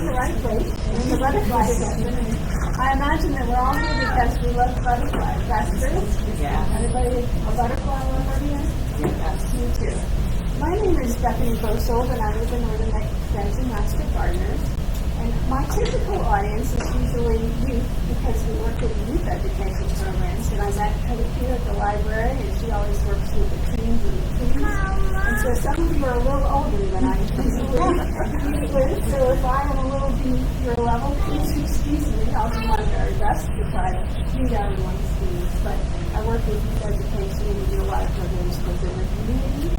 found the right place in the butterfly section. I imagine that we're all here because we love butterflies. That's true? Yeah. Everybody a butterfly lover here? Yeah. Me too. My name is Bethany Bosold, and I live in Northern Extension, Master Gardeners. And my typical audience is usually youth, because we work with youth education programs. And I met Heather here at the library, and she always works with the teens and the teens. And so some of you are a little older than I usually meet with. So if I am a little beneath your level, please excuse me. I'll do my very best to try to meet everyone's needs. But I work with youth education and we do a lot of programs within the community.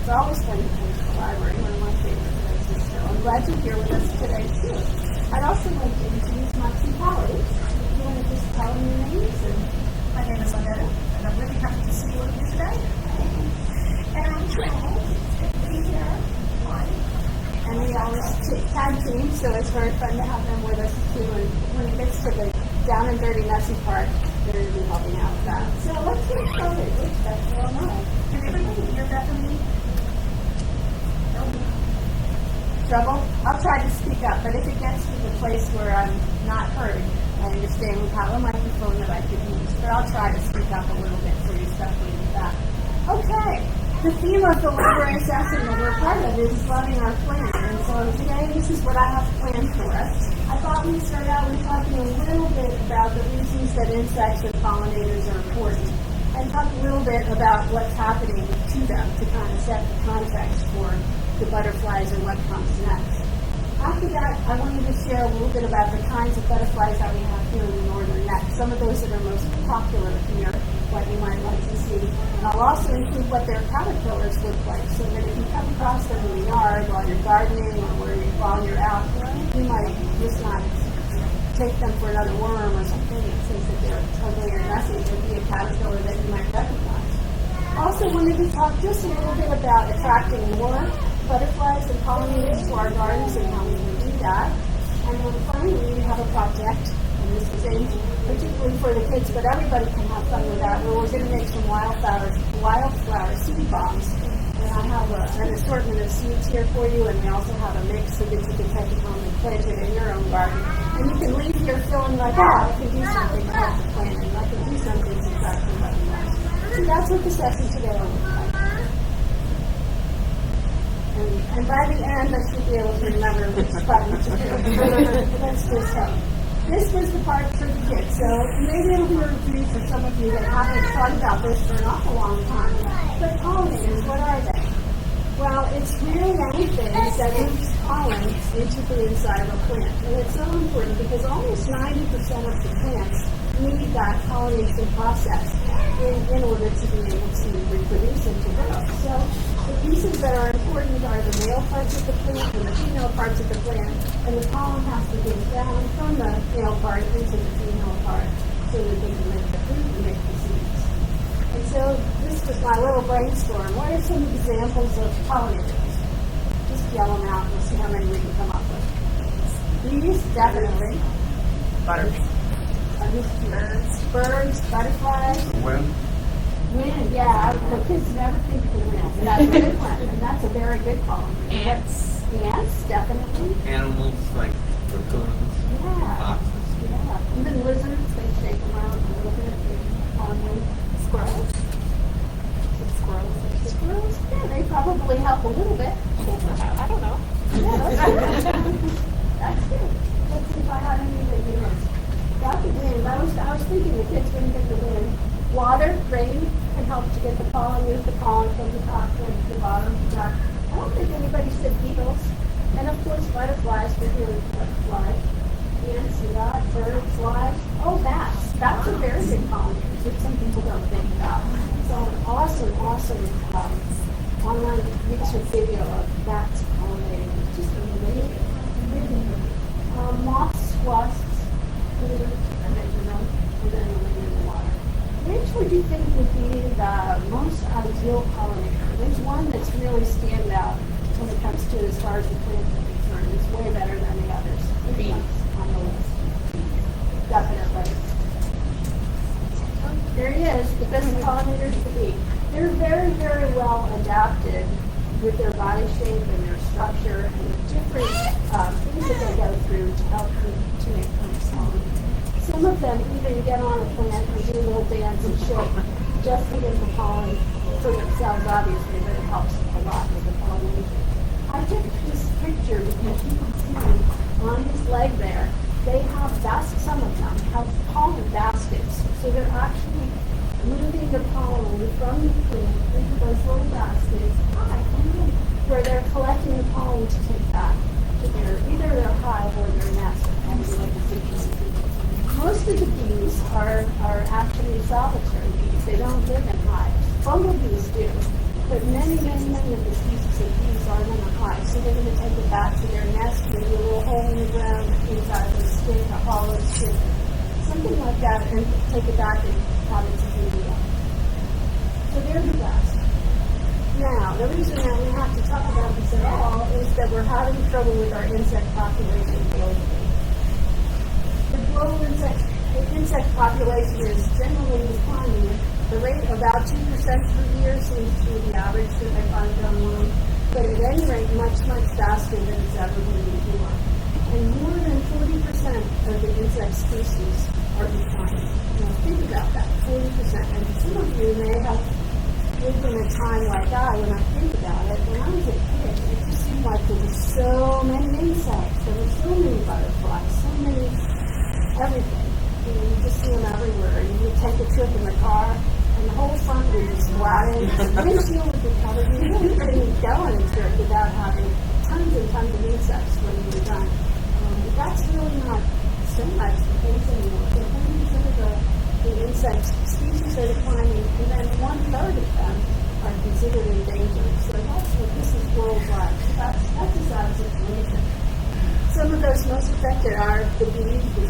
It's always fun to come to the library, one of my favorite places. So I'm glad you're here with us today, too. I'd also like to introduce my two colleagues. If you want to just tell them your names. My name is Lynetta, and I'm really happy to see you here today. And I'm thrilled to be here. And we always tag team, so it's very fun to have them with us, too. And when it gets to the down and dirty, messy part, they're going to be helping out with that. So let's get started. That's well known. Can everybody hear Bethany? Trouble? I'll try to speak up, but if it gets to the place where I'm not heard, I understand we have a microphone that I could use, but I'll try to speak up a little bit for you, especially with that. Okay, the theme of the library session that we're part of is loving our planet, and so today this is what I have planned for us. I thought we'd start out with talking a little bit about the reasons that insects and pollinators are important, and talk a little bit about what's happening to them to kind of set the context for the butterflies and what comes next. After that, I wanted to share a little bit about the kinds of butterflies that we have here in the northern neck, some of those that are most popular here, what you might like to see. And I'll also include what their caterpillars look like, so that if you come across them in the yard while you're gardening or while you're out, you might just not take them for another worm or something that says that they're ugly or messy. There'd be a caterpillar that you might recognize. Also wanted to talk just a little bit about attracting more butterflies and pollinators to our gardens and how we can do that. And then finally, we have a project, and this is aimed particularly for the kids, but everybody can have fun with that, where we're going to make some wildflower seed bombs. And I have an assortment of seeds here for you, and we also have a mix so that you can take it home and plant it in your own garden. And you can leave here feeling like, I can do something to help the planet, and I can do something to exactly what you want. So that's what the session today will look like. And by the end, I should be able to remember which button to do. Let's just hope. This was the part for the kids, so maybe it'll be a review for some of you that haven't thought about this for an awful long time. But pollinators, what are they? Well, it's really anything that moves pollen into the inside of a plant. And it's so important because almost 90% of the plants need that pollination process in order to be able to reproduce and to grow. So the pieces that are important are the male parts of the plant and the female parts of the plant, and the pollen has to get down from the male part into the female part so that they can make the fruit and make the seeds. And so this was my little brainstorm. What are some examples of pollinators? Just yell them out and we'll see how many we can come up with. Bees, definitely. Birds, butterflies. Wind. Wind, yeah. The kids never think of the wind. That's a good one, and that's a very good call. Ants. Ants, definitely. Animals like raccoons, Yeah. foxes. Yeah. Even lizards, they shake around a little bit. Squirrels. Squirrels, yeah, they probably help a little bit. I don't know. Yeah, that's good. Let's see if I have any that you missed. Got the wind. I was thinking the kids wouldn't get the wind. Water, rain can help to get the pollen, move the pollen from the top to the bottom. I don't think anybody said beetles. And of course, butterflies, we're here with butterflies. Ants, you got birds, flies. Oh, bats. Bats are very good pollinators, which some people don't think about. So an awesome online YouTube video of bats pollinating. It's just amazing. Moths, wasps, and then in the water. Which would you think would be the most ideal pollinator? There's one that's really stand out when it comes to as far as the plants are concerned. It's way better than the others. Which one's on the list? Definitely. There he is, the best pollinators to be. They're very, very well adapted with their body shape and their structure and the different things that they go through of them even get on a plant and do a little dance and shake just to get the pollen for themselves, obviously, but it helps a lot with the pollination. I took this picture because you can see on his leg there, they have some of them have pollen baskets. So they're actually moving the pollen from the plant into those little baskets where they're collecting the pollen to take back to either their hive or their nest. Most of the bees are actually solitary bees. They don't live in hives. Bumblebees do. But many of the species of bees aren't in a hive. So they're going to take it back to their nest, maybe a little hole in the ground inside of the stick, a hollow stick, something like that, and take it back and have it to be up. So they're the best. Now, the reason that we have to talk about this at all is that we're having trouble with our insect population globally. The global insect population is generally declining. The rate about 2% per year seems to be the average that I find online, but at any rate, much faster than it's ever been before. And more than 40% of the insect species are declining. Now think about that, 40%. And some of you may have lived in a time like I, when I think about it. When I was a kid, it just seemed like there were so many insects, there were so many butterflies, so many everything. You know, you just see them everywhere. You would take a trip in the car, and the whole front would be splattered. The windshield would be covered. You really couldn't go on a trip without having tons and tons of insects when you were done. But that's really not so much the case anymore. So 40% of the insect species are declining, and then 1/3 of them are considered endangered. So that's what this is worldwide. So that's a sad situation. Some of those most affected are the bees, the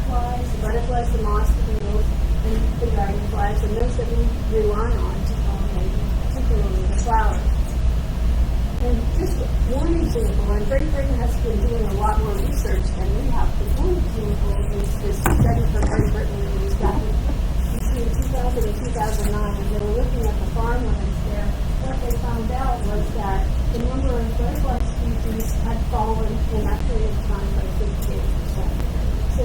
flies, the butterflies, the moths, the beetles, and the dragonflies, and those that we rely on to pollinate, particularly the flowers. And just one example, and Great Britain has been doing a lot more research than we have. But one example is this study from Great Britain released back between 2000 and 2009, and they were looking at the farmlands there. What they found out was that the number of butterfly species had fallen in that period of time by 58%. So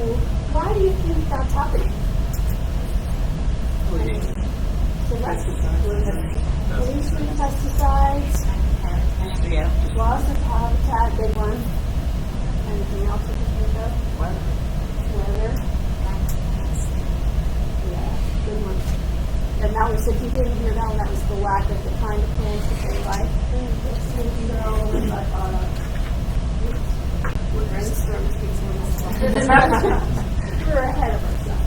why do you think that's happening? So that's the pollution, pesticides, loss of habitat, big one. Anything else you can think of? Weather. Yeah, good one. And that was, if you didn't hear that one, that was the lack of the kind of plants that they like. We're ahead of ourselves.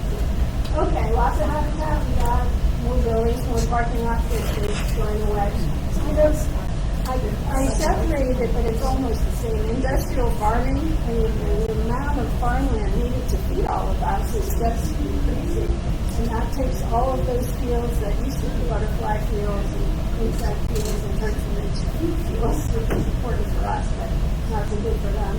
Okay, lots of habitat. We got more buildings, more parking lots that are going away. Mosquitoes. I separated it, but it's almost the same. Industrial farming, and the amount of farmland needed to feed all of us is just crazy. And that takes all of those fields that used to be butterfly fields and insect fields and turns them into food fields, which is important for us, but not so good for them.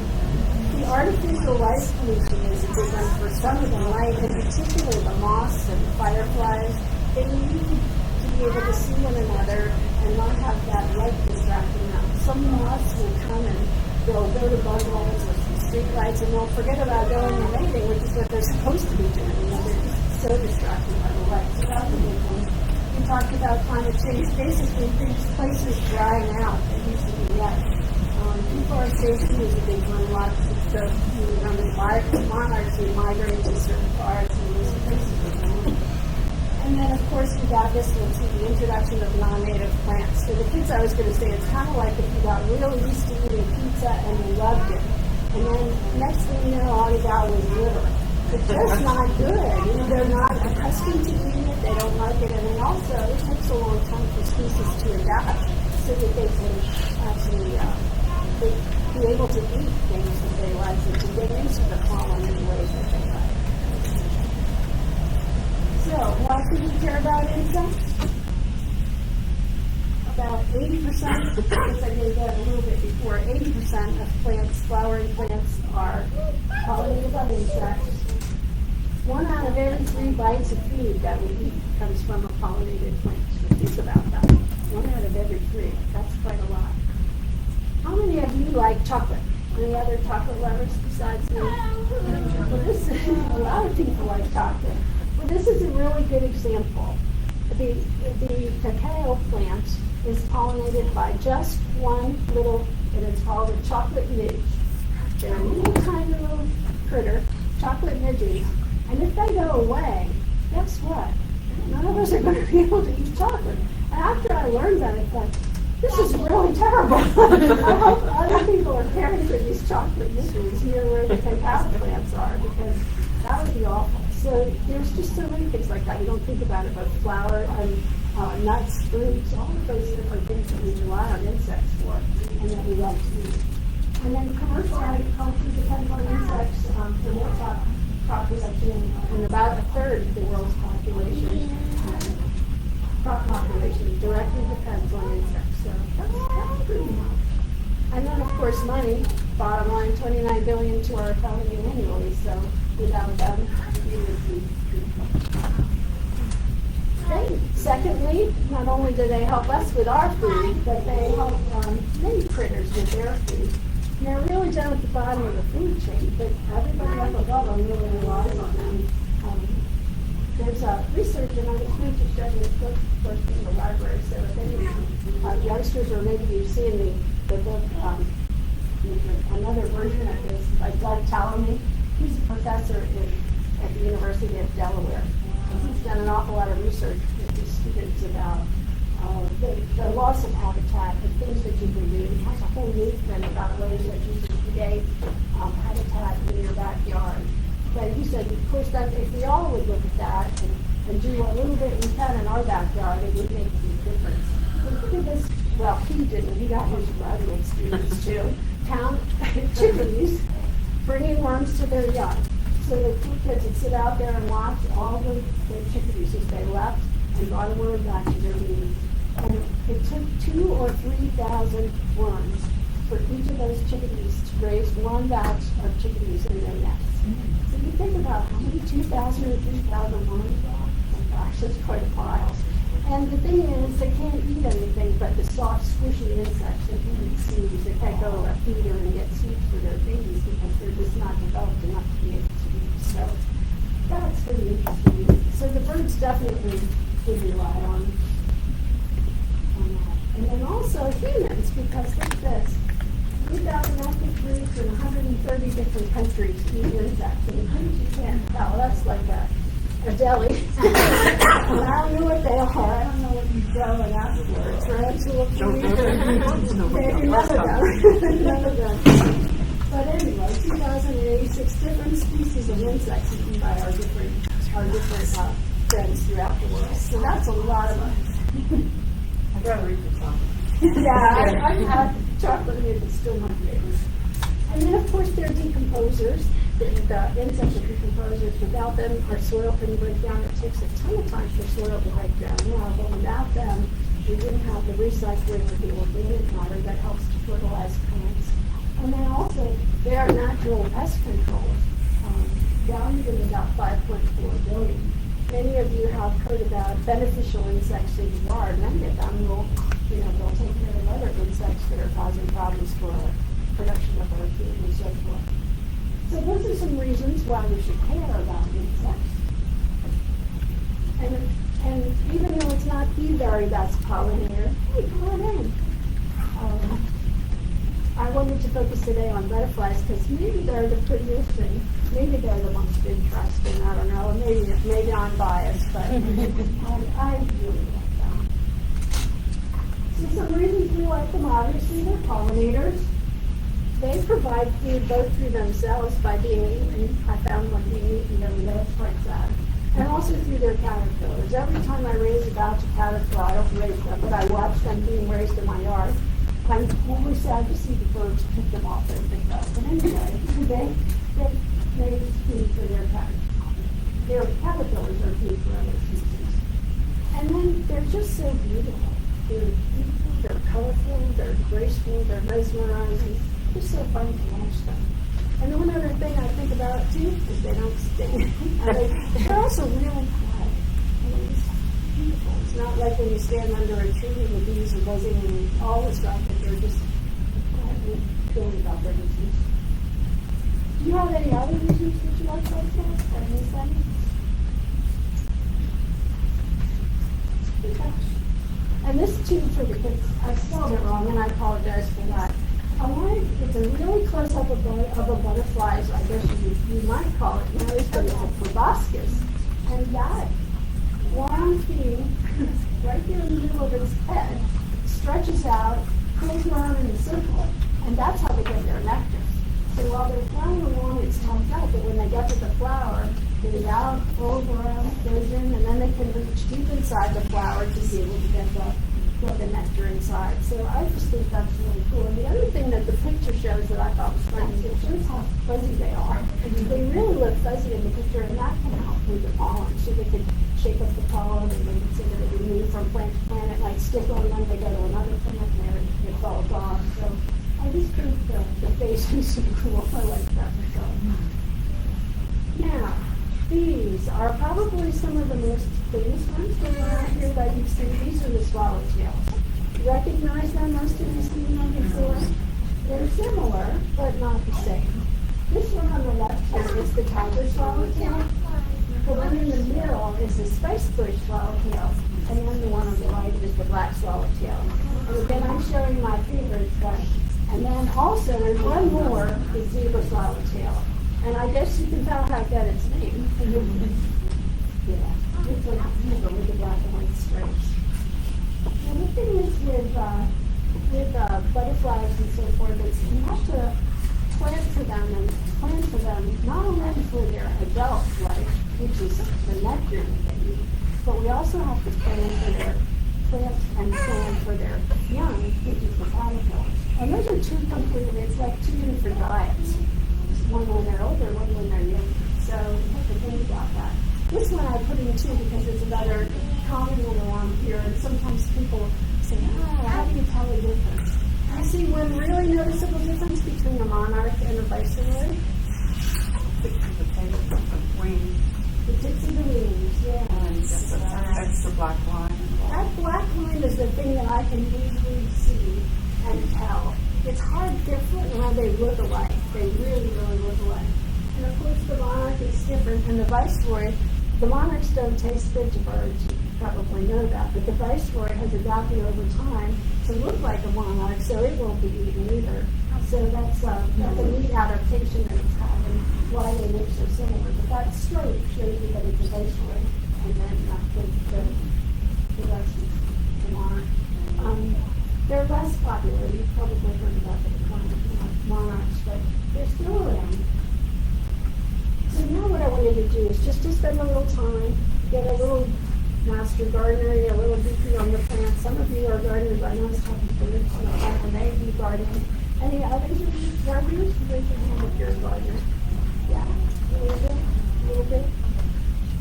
The artificial light pollution is a big one for some of them, right? In particular, the moths and fireflies. They need to be able to see one another and not have that light distracting them. Some moths will come and they'll go to bungalows or some street lights and they'll forget about going and mating, which is what they're supposed to be doing. You know, they're just so distracted by the light. So that's a big one. We talked about climate change. Basically, these places drying out. They used to be wet. Deforestation is a big one. A lot of monarchs who migrate to certain parts and those places. And then, of course, we got this one too, the introduction of non-native plants. So the kids, I was going to say, it's kind of like if you got really used to eating pizza and you loved it. And then next thing you know, all you got was liver. It's just not good. You know, they're not accustomed to eating it. They don't like it. And then also, it takes a long time for species to adapt so that they can actually be able to eat things that they like and to get into the pollen in ways that they like. So, why should we care about insects? About 80%, because I gave that a little bit before, 80% of plants, flowering plants, are pollinated by insects. 1 out of every 3 bites of food that we eat comes from a pollinated plant. So think about that. 1 out of every 3. That's quite a lot. How many of you like chocolate? Any other chocolate lovers besides me? Well, this, a lot of people like chocolate. Well, this is a really good example. The cacao plant is pollinated by just one little, and it's called a chocolate midge. They're a little tiny little critter, chocolate midges. And if they go away, guess what? None of us are going to be able to eat chocolate. And after I learned that, I thought, this is really terrible. I hope other people are caring for these chocolate midges near where the cacao plants are, because that would be awful. So there's just so many things like that. We don't think about it, but flour and nuts, fruits, all of those different things that we rely on insects for, and that we love to eat. And then commercial agriculture depends on insects for their crop production, and about a third of the world's population, crop population, directly depends on insects. So that's pretty much. And then, of course, money. Bottom line, $29 billion to our economy annually. So without them, we would be. Okay. Secondly, not only do they help us with our food, but they help many critters with their food. And they're really down at the bottom of the food chain, but everybody up above them really relies on them. There's a research, and I was going to study this book first in the library, so if any youngsters, or maybe you've seen the book, another version of this by Doug Tallamy. He's a professor at the University of Delaware. And he's done an awful lot of research with his students about the loss of habitat, the things that you can do. He has a whole movement about ways that you can create habitat in your backyard. But he said, of course, that if we all would look at that and do a little bit we can in our backyard, it would make a big difference. But look at this. Well, he didn't. He got his graduate students to count chickadees bringing worms to their young. So the two kids would sit out there and watch all the chickadees as they left and brought a worm back to their knees. And it took 2,000 or 3,000 worms for each of those chickadees to raise one batch of chickadees in their nests. So you think about how many 2,000 or 3,000 worms are. Oh gosh, that's quite a pile. And the thing is, they can't eat anything but the soft, squishy insects that eat seeds. They can't go to a feeder and get seeds for their babies because they're just not developed enough to be able to eat. So that's pretty interesting. So the birds definitely would rely on that. And then also humans, because look at this. 3,000 active groups in 130 different countries eat insects. And you can't tell. That's like a deli. And I don't know what they are. I don't know what you grow it afterwards, right? So we'll maybe none of them. But anyway, 2,086 different species of insects eaten by our different friends throughout the world. So that's a lot of us. I'd rather eat the chocolate. Yeah, I have chocolate here, but still my favorite. And then, of course, they're decomposers. The insects are decomposers. Without them, our soil can break down. It takes a ton of time for soil to break down now, but without them, we wouldn't have the recycling of the organic matter that helps to fertilize plants. And then also, they are natural pest controls, valued at about 5.4 billion. Many of you have heard about beneficial insects in the yard. Many of them will, they'll take care of other insects that are causing problems for our production of our food and so forth. So those are some reasons why we should care about insects. And even though it's not the very best pollinator, hey, come on in. I wanted to focus today on butterflies because maybe they're the prettiest and maybe they're the most interesting. I don't know. Maybe I'm biased, but I really like them. So some reasons we like them, obviously, they're pollinators. They provide food both through themselves by being eaten. I found one being eaten every day, it's quite sad. And also through their caterpillars. Every time I raise a batch of caterpillar, I don't raise them, but I watch them being raised in my yard. I'm always sad to see the birds pick them off and pick up. But anyway, they food for their caterpillars. Their caterpillars are food for other species. And then they're just so beautiful. They're beautiful, they're colorful, they're graceful, they're mesmerizing. It's so fun to watch them. And the one other thing I think about too is they don't sting. They're also really quiet. It's beautiful. It's not like when you stand under a tree and the bees are buzzing and all the stuff, but they're just quietly going about their business. Do you have any other reasons that you like butterflies or anything? Okay. And this too, for the kids, I spelled it wrong and I apologize for that. I wanted, it's a really close up of a butterflies, I guess you might call it nose, but it's a proboscis. And that long thing, right there in the middle of its head, stretches out, curls around in a circle, and that's how they get their nectar. So while they're flying along, it's topped out, but when they get to the flower, they get out, rolls around, goes in, and then they can reach deep inside the flower to be able to get the nectar inside. So I just think that's really cool. And the other thing that the picture shows that I thought was funny is it shows how fuzzy they are. They really look fuzzy in the picture, and that can help with the pollen. So they could shake up the pollen, and they could say that it would move from plant to plant. It might stick on them, they go to another plant, and it falls off. So I just think the face is so cool. I like that myself. Now, these are probably some of the most famous ones that are out here that you've seen. These are the swallowtails. Recognize them? Most of you seen them before? They're similar, but not the same. This one on the left here is the tiger swallowtail. The one in the middle is the spice bush swallowtail. And then the one on the right is the black swallowtail. And again, I'm showing my favorites, but and then also there's one more, the zebra swallowtail. And I guess you can tell how it got its name. Yeah, it's like a zebra with the black and white stripes. And the thing is with butterflies and so forth, is you have to plan for them not only for their adult life, which is the nectar that they eat, but we also have to plan for their plants and plan for their young, which is the caterpillar. And those are two completely, it's like two different diets. One when they're older, one when they're young. So you have to think about that. This one I put in too because it's another common one around here. And sometimes people say, how do you tell the difference? I see one really noticeable difference between a monarch and a viceroy. The tips of the wings, yeah. That's the black line. That black line is the thing that I can easily see and tell. It's hard different how they look alike. They really, really look alike. And of course the monarch is different. And the viceroy, the monarchs don't taste good to birds. You probably know that. But the viceroy has adapted over time to look like a monarch, so it won't be eaten either. So that's a neat adaptation that it's had and why they look so similar. But that stroke shows you that it's a viceroy. And then the rest is the monarch. They're less popular. You've probably heard about the decline of monarchs, but they're still around. So now what I wanted to do is just to spend a little time, get a little master gardener, a little deeply on the plants. Some of you are gardeners. I know I was talking to Rich and they do gardening. Any others of you gardeners? Raise your hand if you're a gardener. Yeah, a little bit.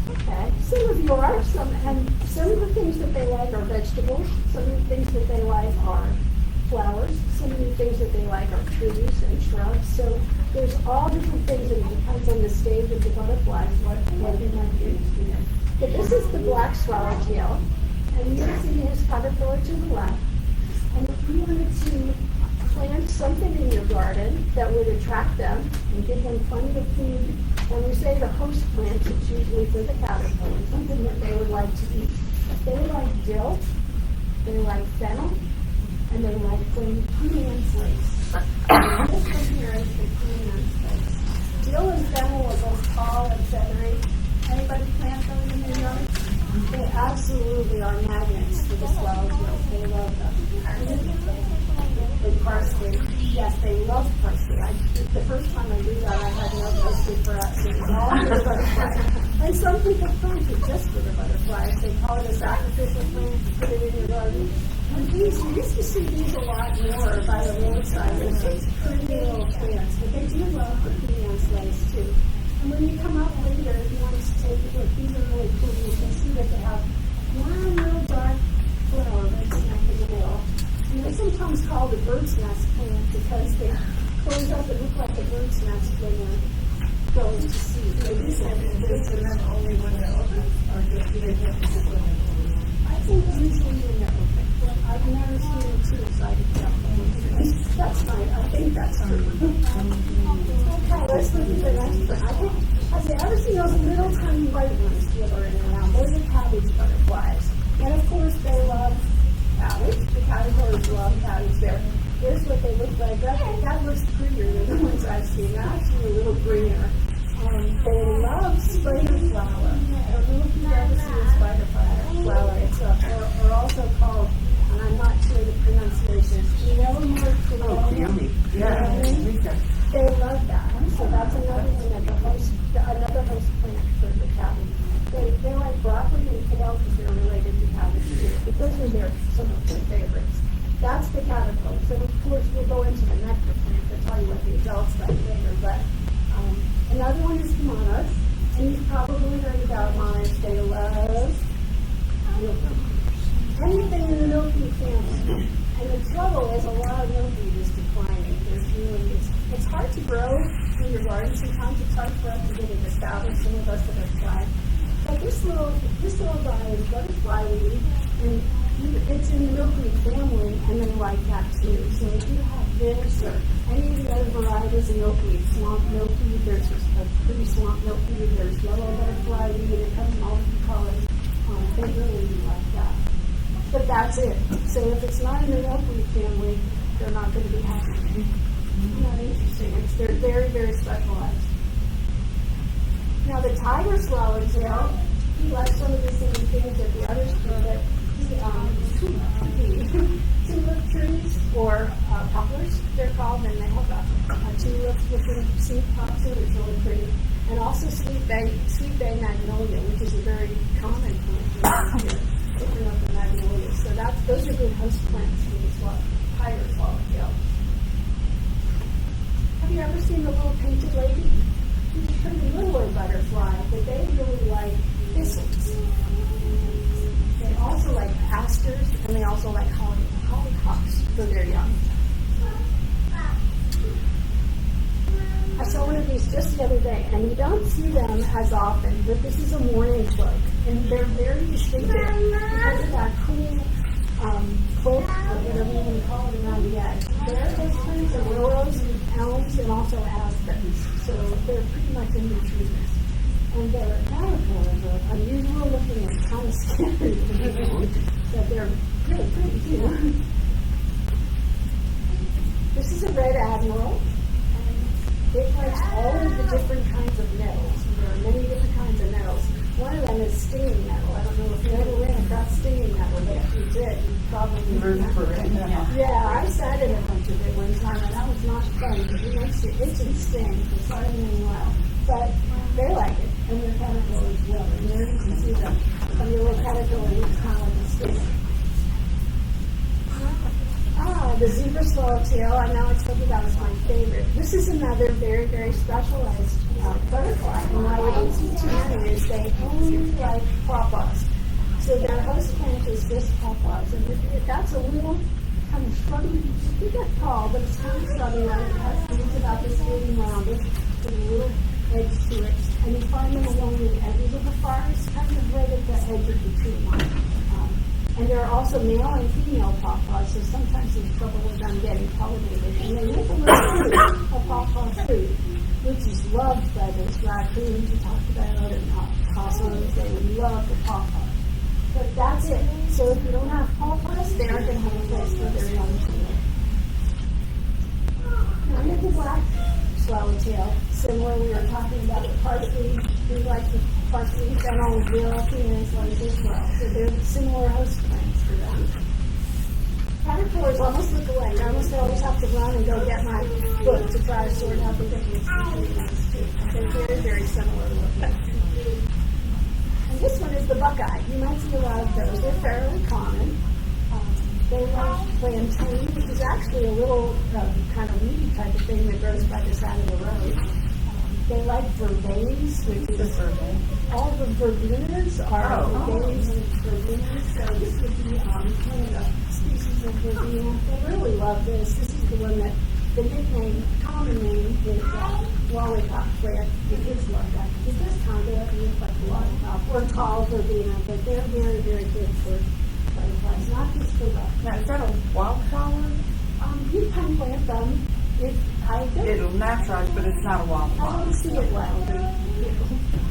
Okay, some of you are, and some of the things that they like are vegetables, some of the things that they like are flowers, some of the things that they like are trees and shrubs. So there's all different things, and it depends on the stage of the butterflies, what they might do. But this is the black swallowtail, and you can see his caterpillar to the left. And if you wanted to plant something in your garden that would attract them and give them plenty of food, when we say the host plants, it's usually for the caterpillar, something that they would like to eat. They like dill, they like fennel, and they like Queen Anne's lace. And this one here is the Queen Anne's lace. Dill and fennel are both tall and feathery. Anybody plant those in their yard? They absolutely are magnets for the swallowtails. They love them. And parsley. Yes, they love parsley. The first time I did that, I had no parsley for us. It was all for the butterflies. And some people plant it just for the butterflies. They call it a sacrificial plant, put it in your garden. And these, you used to see these a lot more by the roadside. They're just pretty little plants, but they do love the Queen Anne's lace too. And when you come out later, if you want to take a look, these are really cool. You can see that they have one real dark flower right smack in the middle. And they're sometimes called a bird's nest plant because they close up and look like a bird's nest when they're going to seed. So these are only when they're open, or do they just when they're open? I think usually when they're open. I've never seen a two-sided tail. That's right. I think that's true. Okay, let's look at the next one. Have you ever seen those little tiny white ones slithering around? Those are cabbage butterflies. And of course, they love cabbage. The caterpillars love cabbage there. Here's what they look like. That looks prettier than the ones I've seen. They're actually a little greener. They love spider flower. I don't know if you've ever seen a spider flower. It's or also called, and I'm not sure the pronunciation, Peony. Yeah. They love that. So that's another thing that another host plant for the cabbage. They like broccoli and kale because they're related to cabbage too. But those are some of their favorites. That's the caterpillar. So of course we'll go into the nectar plant to tell you what the adults like later. But another one is the monarchs. And you've probably heard about monarchs. They love anything in the milkweed family. And the trouble is a lot of milkweed is declining. It's hard to grow in your garden. Sometimes it's hard for us to get it established. Some of us that have tried. But this little guy is butterfly weed, and it's in the milkweed family, and they like that too. So if you have this or any of the other varieties of milkweed, swamp milkweed, there's a pretty swamp milkweed, there's yellow butterfly weed, it comes in all different colors. They really like that. But that's it. So if it's not in the milkweed family, they're not going to be happy. Isn't that interesting? They're very, very specialized. Now the tiger swallowtail, he likes some of the same things that the others do, but tulip trees or poplars, they're called, and they have tulips looking seed pods, so it's really pretty. And also sweet bay magnolia, which is a very common plant here, different up the magnolia. So those are good host plants for the tiger swallowtail. Have you ever seen the little painted lady? She's a pretty littler butterfly, but they really like thistles. They also like asters, and they also like hollyhocks for their young. I saw one of these just the other day, and you don't see them as often, but this is a mourning cloak, and they're very distinctive because of that cool cloak, or whatever you want to call it, around the edge. They're those kinds of willows, elms, and also aspens, so they're pretty much in the trees. And their caterpillars are unusual looking and kind of scary to me, but they're really pretty too. This is a red admiral. It likes all of the different kinds of nettles. There are many different kinds of nettles. One of them is stinging nettle. I don't know if you ever ran across stinging nettle, but if you did, you probably Yeah, I sat in a bunch of it one time, and that was not fun because it makes you itch and sting for starting in a while. But they like it, and their caterpillars well. And there you can see them. Some little caterpillar looks kind of like a stinger. The zebra swallowtail, I know I told you that was my favorite. This is another very, very specialized butterfly. And why we don't see too many is they only like pawpaws. So their host plant is just pawpaws. And if that's a little kind of shrubby, you get tall, but it's kind of shrubby, like it has leaves about this big around it, with a little edge to it. And you find them along the edges of the forest, kind of right at the edge of the tree line. And there are also male and female pawpaws, so sometimes there's trouble with them getting pollinated. And they make a little fruit, a pawpaw fruit, which is loved by those raccoons you talked about, and possums. They love the pawpaw. But that's it. So if you don't have pawpaws, they aren't going to have a place for their young to live. Now, here's the black swallowtail. Similar, we were talking about the parsley. We like the parsley, fennel, dill, peanuts, like as well. So they're similar host plants for them. Caterpillars almost look alike. I almost always have to run and go get my book to try to sort out the difference between those two. They're very, very similar looking. And this one is the buckeye. You might see a lot of those. They're fairly common. They like plantain, which is actually a little kind of weedy type of thing that grows by the side of the road. They like verbenas, which is all the verbenas are verbenas and verbenas. So this would be one of the species of verbena. They really love this. This is the one that the nickname, common name is lollipop plant. The kids love that. It does kind of look like a lollipop or tall verbena, but they're very, very good for butterflies. not just for the, Now, is that a wildflower? you can plant them. It'll naturalize, but it's not a I wildflower. don't see it wildly.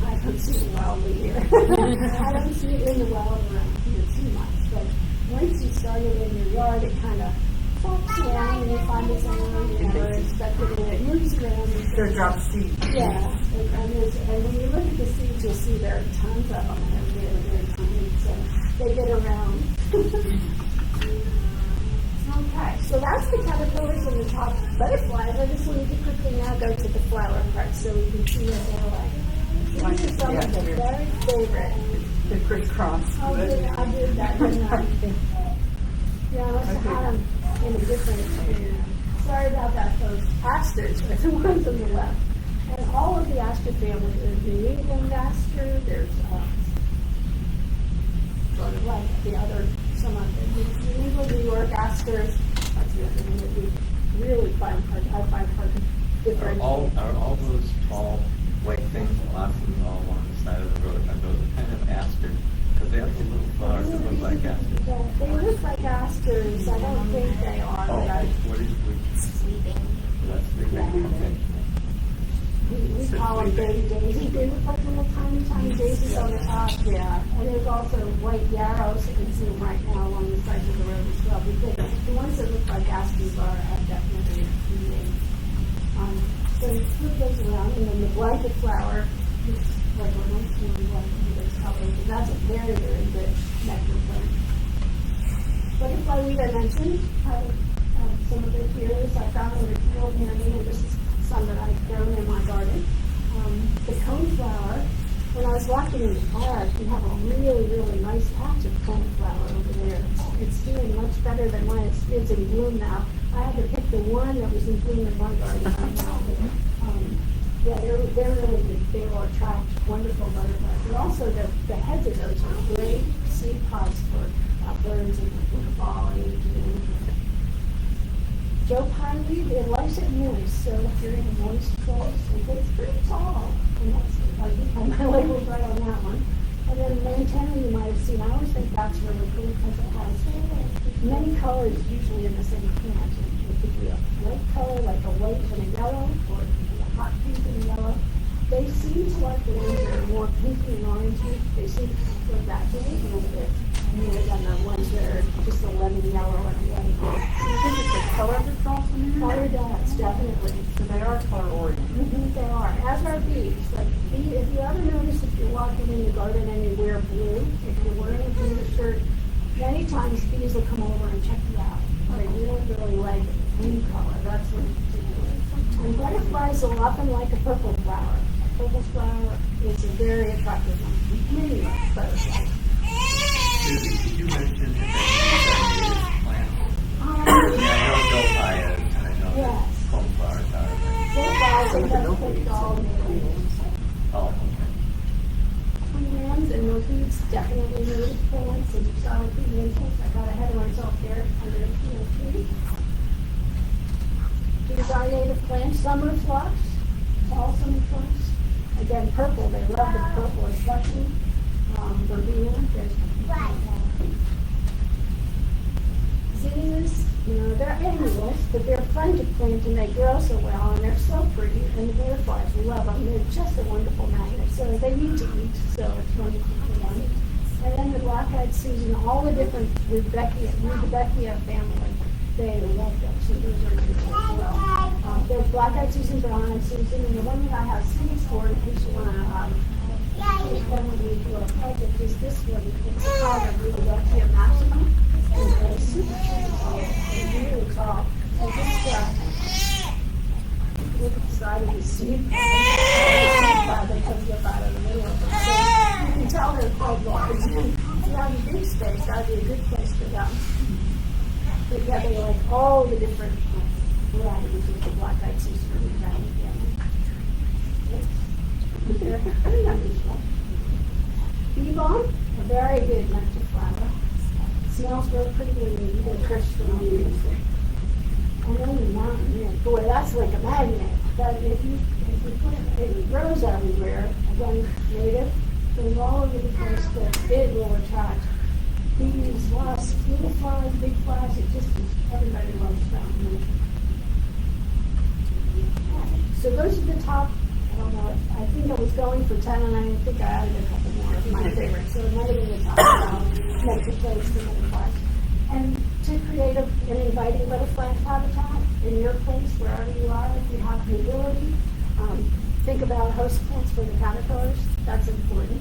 I don't see it wildly here. I don't see it in the wild around here too much. But once you start it in your yard, it kind of flops around and you find it somewhere you never expected it. It moves around. They're drop seeds. Yeah. And when you look at the seeds, you'll see there are tons of them. They're very tiny. So they get around. Okay, so that's the caterpillars and the top butterflies. I just wanted to quickly now go to the flower part so we can see what they're like. These are some of the very favorite. The crisscross. I did that, didn't I? Yeah, I must have had them in a different. Sorry about that, folks. Asters are the ones on the left. And all of the aster family, there's New England aster, there's sort of like the other, some of the New England, New York asters. That's the other one that we really find hard. I find hard to differentiate. Are all those tall white things blossoming all along the side of the road? Are those kind of asters? Because they have the little flowers that look like asters. Yeah, they look like asters. I don't think they are. Oh, But I, what is sleeping? That's sleeping. Okay. we call them baby daisy. They look like little tiny, tiny daisies on the top. Yeah. And there's also white yarrows. You can see them right now along the sides of the road as well. But the ones that look like asters are definitely sleeping. So you flip those around, and then the blanket flower is like a nice one with those colors. And that's a very, very good nectar plant. Butterfly weed I mentioned. Some of it here is I found in the field near me, and this is some that I've grown in my garden. The coneflower, when I was walking in the park, we have a really, really nice patch of coneflower over there. It's doing much better than when it's in bloom now. I had to pick the one that was in bloom in my garden right now. Yeah, they're really good. They will attract wonderful butterflies. And also the heads of those are great seed pods for birds and fall and Joe pine weed, it likes it moist, so if you're in a moist place, it's pretty tall. And that's, I think I my label's right on that one. And then lantana you might have seen. I always think that's really cool because it has many colors usually in the same plant. It could be a white color, like a white and a yellow, or a hot pink and a yellow. They seem to like the ones that are more pinky and orangey. They seem to prefer that way a little bit more than the ones that are just a lemon yellow and a white. Do you think it's the color that draws them in? Color does, definitely. So they are color oriented. They are, as are bees. Like if you ever notice if you're walking in the garden and you wear blue, if you're wearing a blue shirt, many times bees will come over and check you out. They really, really like blue color. That's what it's particular. And butterflies will often like a purple flower. A purple flower is a very attractive one. Many butterflies. Susie, did you mention that plant? I know Delphi is, and I know Yes. that coneflowers are. Butterflies and that's all native. Oh, okay. Plants and milkweeds, definitely native plants, and exotic plants. I got ahead of myself there under the tree. These are native plants. Summer phlox, all summer phlox. Again, purple. They love the purple, especially verbena. There's zinnias. They're annuals, but they're fun to plant and they grow so well and they're so pretty. And the butterflies love them. They're just a wonderful magnet. So they need to eat. So it's wonderful for them. And then the black-eyed Susan, all the different Rudbeckia family, they love them. So those are good as well. There's black-eyed Susan, brown-eyed Susan, and the one that I have seeds for in case you want to do a project is this one. It's called a Rudbeckia maximum. And it's super tall. It's really tall. So just look at the side of the seed. They come up out of the middle of them. So you can tell they're quite large. If you have a big space, that would be a good place for them. But yeah, they like all the different varieties of the black-eyed Susan and the family. They're pretty unusual. Bee balm, a very good nectar flower. Smells real pretty when you eat it fresh from the leaves. And then the mountain mint, boy, that's like a magnet. But if you put it grows everywhere, again, native, goes all over the place, but it will attract bees, wasps, little flies, big flies. It just is, everybody loves them. So those are the top. I don't know. I think I was going for 10, and I think I added a couple more of my favorites. So it might have been the top about make the place for butterflies. And to create an inviting butterfly habitat in your place, wherever you are, if you have the ability, think about host plants for the caterpillars. That's important,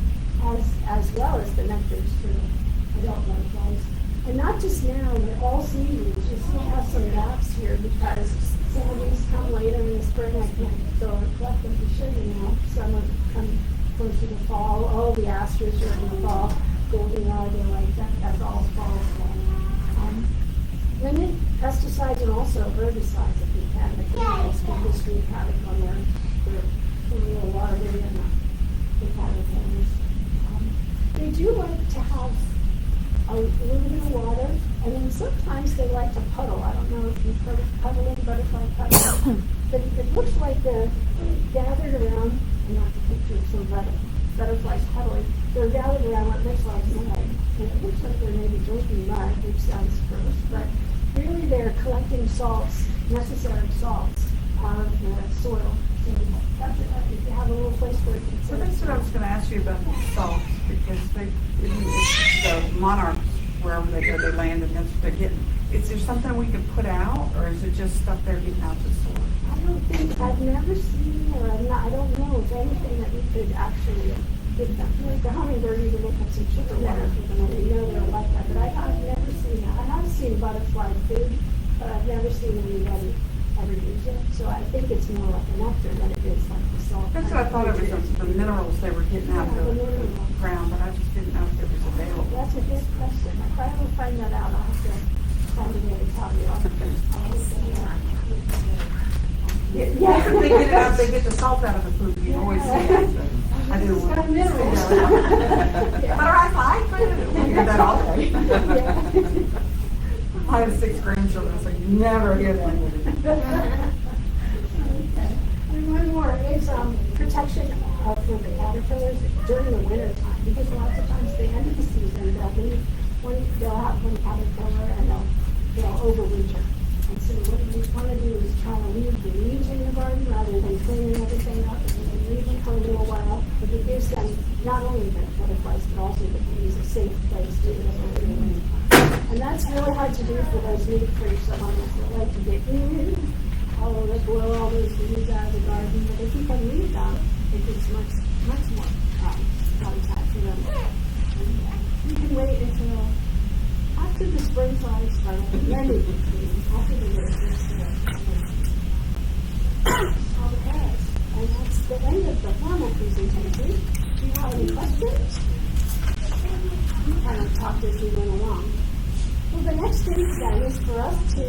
as well as the nectars for the adult butterflies. And not just now, but all seasons. You still have some gaps here because some of these come later in the spring. I can't go and collect them to show you now. Some have come closer to fall. Oh, the asters are in the fall. Goldenrod, they're like that. That's all fall. Limit pesticides and also herbicides if you can. The chemicals can just wreak havoc on the real larvae and the caterpillars. They do like to have a little bit of water, and then sometimes they like to puddle. I don't know if you've heard of puddling, butterfly puddling, but it looks like they're gathered around, and not to picture some butterflies puddling, they're gathered around what looks like mud, and it looks like they're maybe drinking mud, which sounds gross, but really they're collecting salts, necessary salts, out of the soil. So that's it. If you have a little place where you can So that's what I was going to ask you about the salt, because the monarchs, wherever they go, they land, and that's what they're getting. Is there something we can put out, or is it just stuff they're getting out the soil? I don't think, I've never seen, or I don't know if anything that we could actually give them. Like the hummingbird, you can look up some sugar water for them, and you know they're like that, but I've never seen that. I have seen butterfly food, but I've never seen anybody ever use it. So I think it's more like a nectar than it is like the salt. That's what I thought it was, the minerals they were getting out of the ground, but I just didn't know if it was available. That's a good question. If I ever find that out, I'll have to find a way to tell you. Yeah, if they get it out, they get the salt out of the food. You always see that. I do. It's got minerals. Butterfly food. You hear that all day. I have 6 grandchildren, so you never hear that. And one more is protection for the caterpillars during the winter time, because lots of times the end of the season they'll have one caterpillar and they'll overwinter. And so what we want to do is try to leave the leaves in the garden rather than cleaning everything up, and we leave them for a little while. But it gives them not only the butterflies but also the bees a safe place to live over the winter time. And that's really hard to do for those leaf freaks among us that like to get blow all those leaves out of the garden. But if you can leave them, it gives much more habitat for them. And you can wait until after the spring flies start, then you can clean. After the winter starts. Okay, and that's the end of the formal presentation. Do you have any questions? We kind of talked as we went along. Well, the next thing then is for us to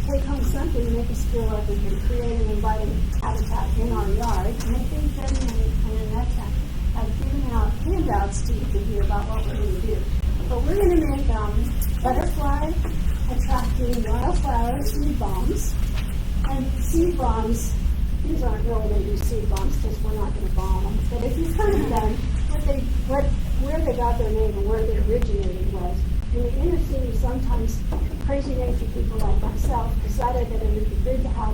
take home something to make us feel like we can create an inviting habitat in our yard. And I think Debbie and Annette have given out handouts to each of you about what we're going to do. But we're going to make butterfly attracting wildflower seed bombs. And seed bombs, these aren't really going to do seed bombs because we're not going to bomb them. But if you've heard of them, where they got their name and where they originated was in the inner city. Sometimes crazy nature people like myself decided that it would be good to have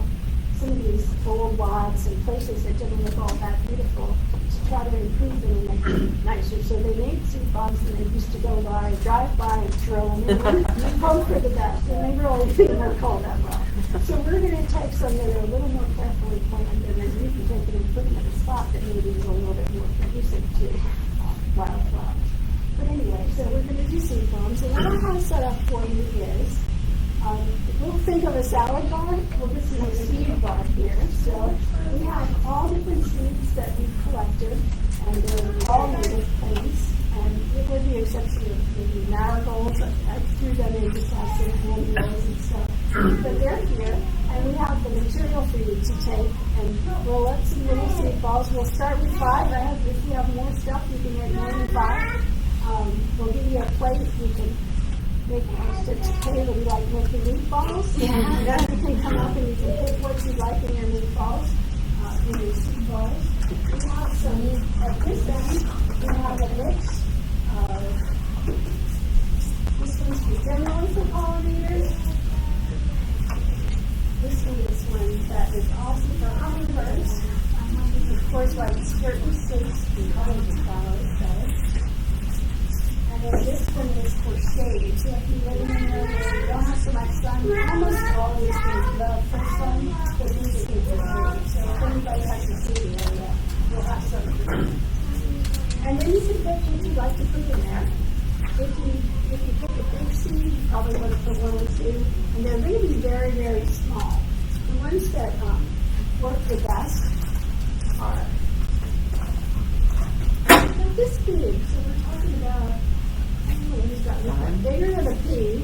some of these old lots and places that didn't look all that beautiful to try to improve them and make them nicer. So they made seed bombs, and they used to drive by and throw them in and hope for the best. And they really didn't work all that well. So we're going to take some that are a little more carefully planned, and then you can take it and put them at a spot that maybe is a little bit more conducive to wildflowers. But anyway, so we're going to do seed bombs, and what I have set up for you is, we'll think of a salad bar. Well, this is a seed bar here. So we have all different seeds that we've collected, and they're all native plants. And with the exception of maybe marigolds, I threw them in just have some annuals and stuff. But they're here, and we have the material for you to take and roll up some little seed balls. We'll start with 5. If you have more stuff, you can make more than 5. We'll give you a plate. You can make a table like making meatballs. And then you can come up and you can pick what you like in your meatballs, in your seed balls. We have some, at this end, we have a mix of one's generally for pollinators. This one is one that is also for hummingbirds. Of course, like certain states, the colors flowers does. And then this one is for shade. So if you live in an area where you don't have so much sun, almost always love for sun, but these are for shade. So if anybody has a shady area, we'll have some. And then you can pick what you'd like to put in there. If you pick a big seed, you probably want to put one or two. And they're going to be very, very small. The ones that work the best are they're this big. So we're talking about, I don't know, we've got one bigger than a pea,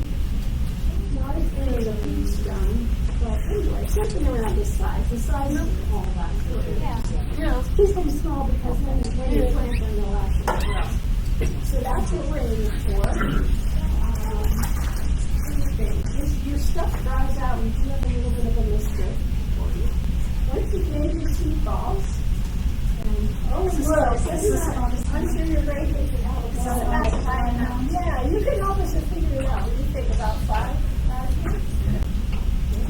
not as big as a pea stone. But anyway, something around this size. The size of all that. Yeah. Keep them small because then when you plant them, they'll actually grow. So that's what we're aiming for. Your stuff dries out. We do have a little bit of a mistake for you. Once you've made your seed balls, I'm sure you're very good at help. Yeah, you can help us to figure it out. You think about 5 years?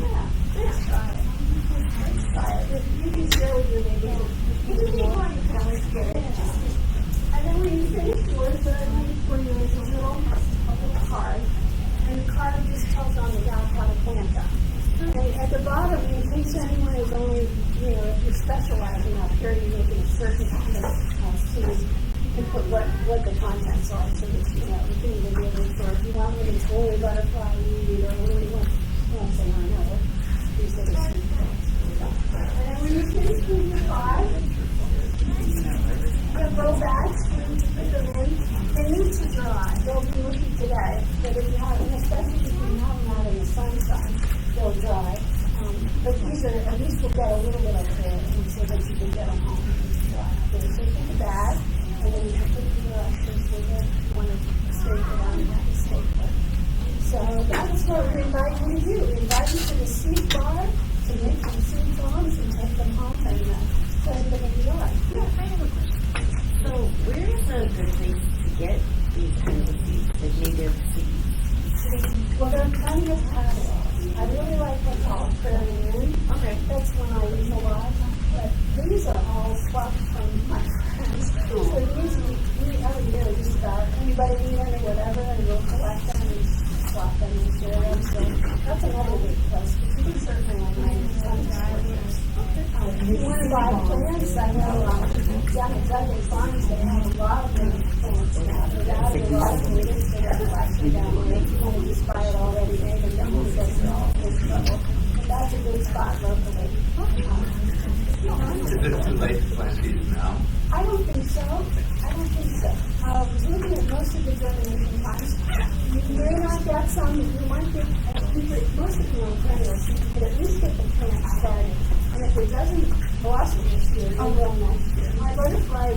Yeah, let's try it. You can share with your neighbors. You can get one, you can always get it. And then when you finish yours, for you is a little card. And the card just tells on the down how to plant them. And at the bottom, in case anyone is only, if you're specializing up here, you're making a certain kind of seed, you can put what the contents are. So that, you can even be able to, if you want one that's only butterfly weed or only one, say, I know, these are the seed things. And then when you finish with your 5, the grow bags, when you put them in, they need to dry. They'll be looking today, but if you have, especially if you have them out in the sunshine, they'll dry. But these are, at least we'll get a little bit of air so that you can get them home. So take a bag, and then you can put the directions with it. You want to stake it out and have a stapler. So that's what we invite you to do. We invite you to the seed bar to make some seed bombs and take them home and plant them in the yard. Yeah, I have a question. So where is a good place to get these kinds of seeds, the native seeds? Well, there are plenty of catalogs. I really like what's called Prairie Moon. Okay. That's one I use a lot. But these are all swapped from my friends. So these we every year just about anybody need them or whatever, and we'll collect them and swap them and share them. So that's another good place. But you can certainly online find them. If you want to buy plants, I know down at Douglas Farms they have a lot of different plants now. They have a lot of natives that are collecting down there. You want to just buy it already made and then you guys are all in trouble. But that's a good spot locally. Is it too late to plant these now? I don't think so. Looking at most of the germination times, you may not get some, you might get, most of you on perennials, you can at least get the plant started. And if it doesn't blossom this year, it will next year. My butterfly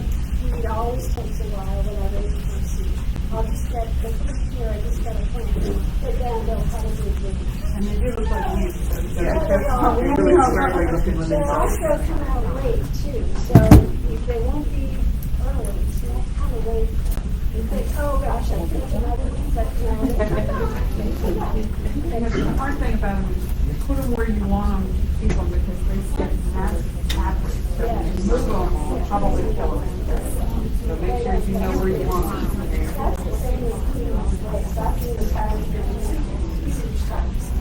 weed always takes a while, whatever you can see. I'll just get, the first year I just got a plant, but then they'll probably do. And they do look like leaves. They're Really squarely looking when they they'll also come out late too, so they won't be early, so you kind of wait. You think, oh gosh, I think another one, but no. And the hard thing about them is put them where you want them to keep them because they get massive fabric. So if you move them, you'll probably kill them. So make sure you know where you want them. That's the same as peanuts, like stocking the patterns and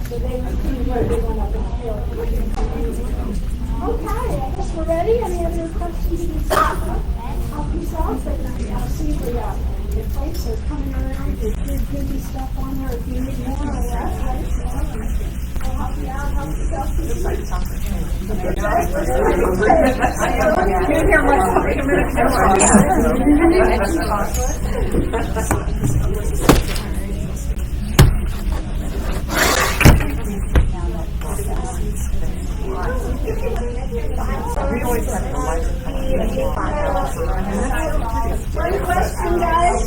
so they would be where they went up and kill. Okay, I guess we're ready. Any other questions you can help yourself? And I'll see if the plates are coming around. There's good stuff on there. If you need more or less, let us know. I'll help you out, help yourself. It's like chocolate. Can't hear much. Wait a One question, guys.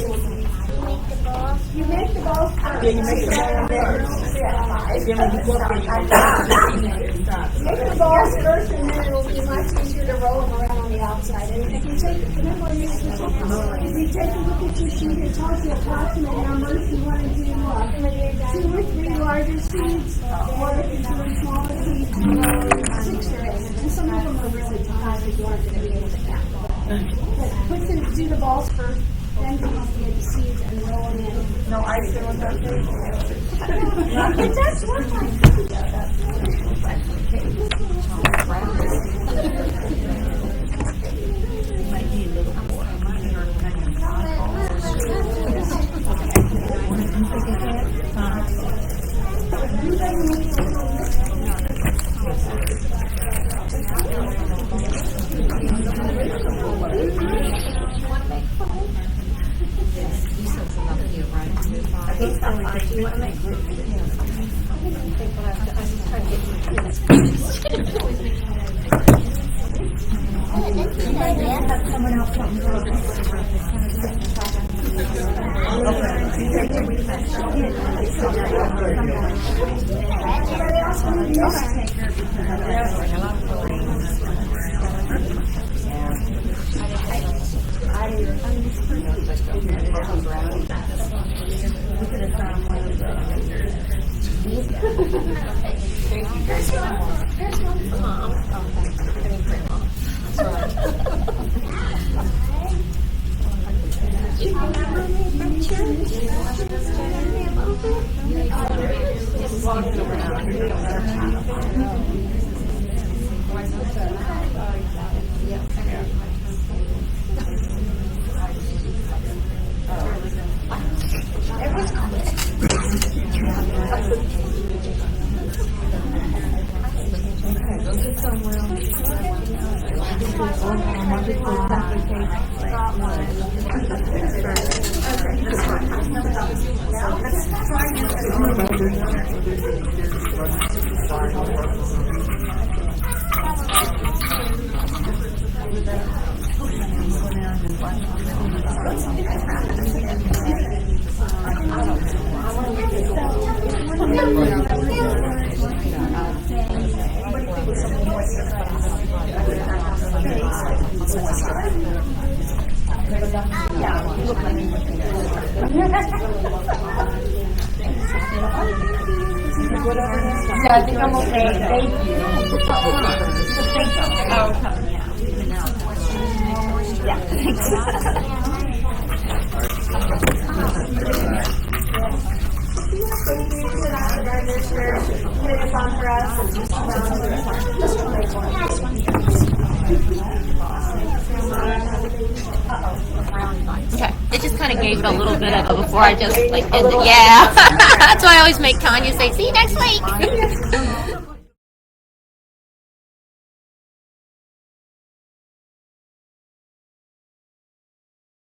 You make the balls first. Yeah, you make the balls first, and then it'll be much easier to roll them around on the outside. And if you take, remember you If you take a look at your sheet, it tells you approximate numbers. You want to do 2 or 3 larger seeds, or if you're doing smaller seeds, 6 or 8. And some of them are really tiny, you aren't going to be able to count. But do the balls first, then do the seeds and roll them in. No ice on that thing? It does look like Yeah, I think I'm okay. Thank you. Yeah, thanks. Okay. It just kind of gave it a little bit of it before I just like did the, yeah. That's why I always make Tanya say, see you next week.